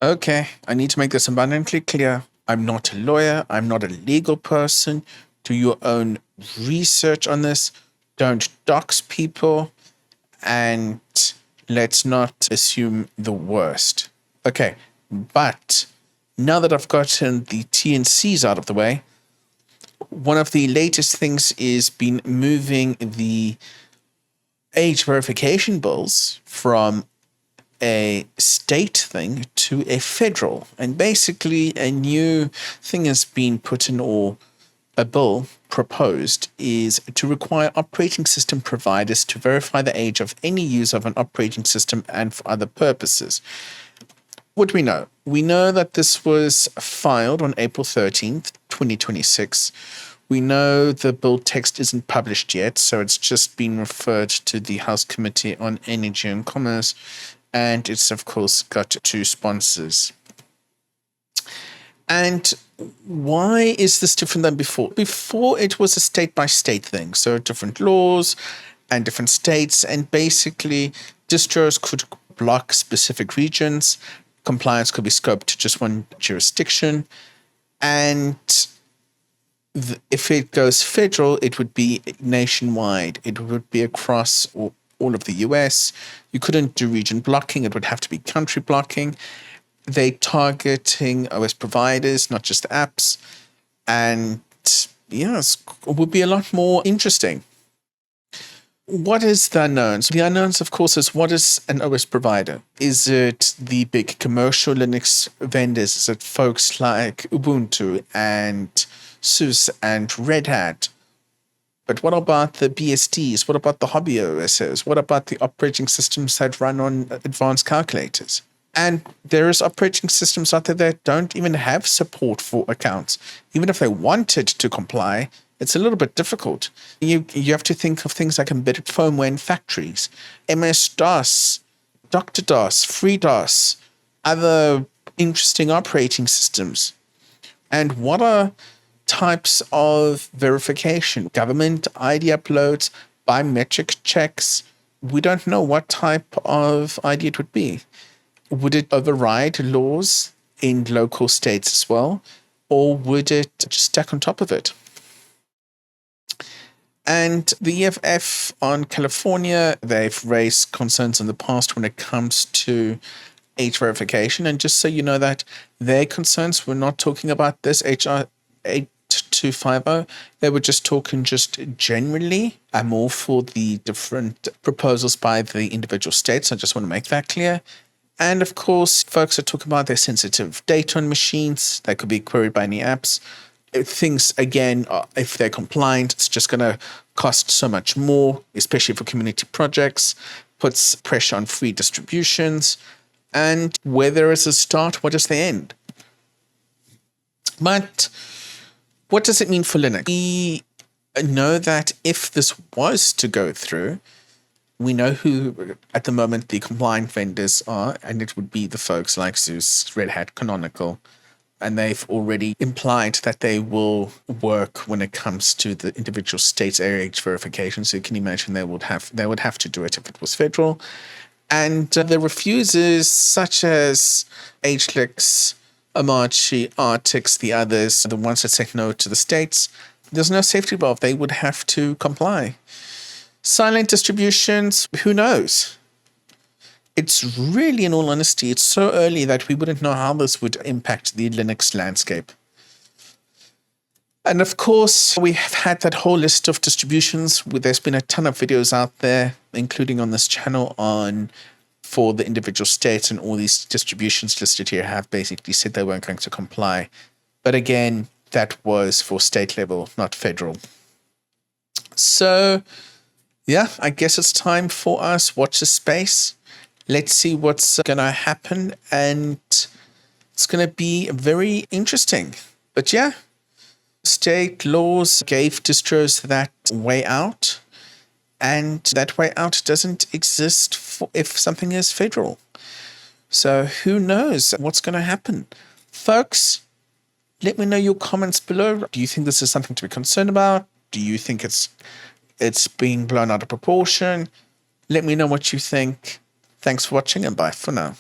Okay, I need to make this abundantly clear. I'm not a lawyer. I'm not a legal person. Do your own research on this. Don't dox people. And let's not assume the worst. Okay, but now that I've gotten the T and C's out of the way, one of the latest things is been moving the age verification bills from a state thing to a federal. And basically, a new thing has been put in, or a bill proposed, is to require operating system providers to verify the age of any user of an operating system and for other purposes. What do we know? We know that this was filed on April 13th, 2026. We know the bill text isn't published yet, so it's just been referred to the House Committee on Energy and Commerce, and it's, of course, got two sponsors. And why is this different than before? Before, it was a state-by-state thing, so different laws and different states, and basically distros could block specific regions. Compliance could be scoped to just one jurisdiction, and if it goes federal, it would be nationwide. It would be across all of the US. You couldn't do region blocking. It would have to be country blocking. They targeting OS providers, not just apps. And yes, it would be a lot more interesting. What is the unknowns? The unknowns, of course, is what is an OS provider? Is it the big commercial Linux vendors? Is it folks like Ubuntu and SUSE and Red Hat? But what about the BSDs? What about the hobby OSs? What about the operating systems that run on advanced calculators? And there's operating systems out there that don't even have support for accounts. Even if they wanted to comply, it's a little bit difficult. You have to think of things like embedded firmware in factories, MS-DOS, Dr. DOS, FreeDOS, other interesting operating systems. And what are types of verification? Government ID uploads, biometric checks. We don't know what type of ID it would be. Would it override laws in local states as well? Or would it just stack on top of it? And the EFF on California, they've raised concerns in the past when it comes to age verification. And just so you know that their concerns were not talking about this HR 8250. They were just talking just generally. I'm all for the different proposals by the individual states. I just want to make that clear. And of course, folks are talking about their sensitive data on machines that could be queried by any apps. Things, again, if they're compliant, it's just going to cost so much more, especially for community projects, puts pressure on free distributions. And where there is a start, what is the end? But what does it mean for Linux? We know that if this was to go through, we know who, at the moment, the compliant vendors are, and it would be the folks like SUSE, Red Hat, Canonical, and they've already implied that they will work when it comes to the individual states' age verification. So you can imagine they would have to do it if it was federal. And the refusers, such as HLix, Amarchi, Artix, the others, the ones that say no to the states, there's no safety valve. They would have to comply. Silent distributions, who knows? It's really, in all honesty, it's so early that we wouldn't know how this would impact the Linux landscape. And of course, we have had that whole list of distributions. There's been a ton of videos out there, including on this channel, for the individual states, and all these distributions listed here have basically said they weren't going to comply. But again, that was for state level, not federal. So yeah, I guess it's time for us. Watch the space. Let's see what's going to happen. And it's going to be very interesting. But yeah, state laws gave distros that way out. And that way out doesn't exist if something is federal. So who knows what's going to happen? Folks, let me know your comments below. Do you think this is something to be concerned about? Do you think it's being blown out of proportion? Let me know what you think. Thanks for watching, and bye for now.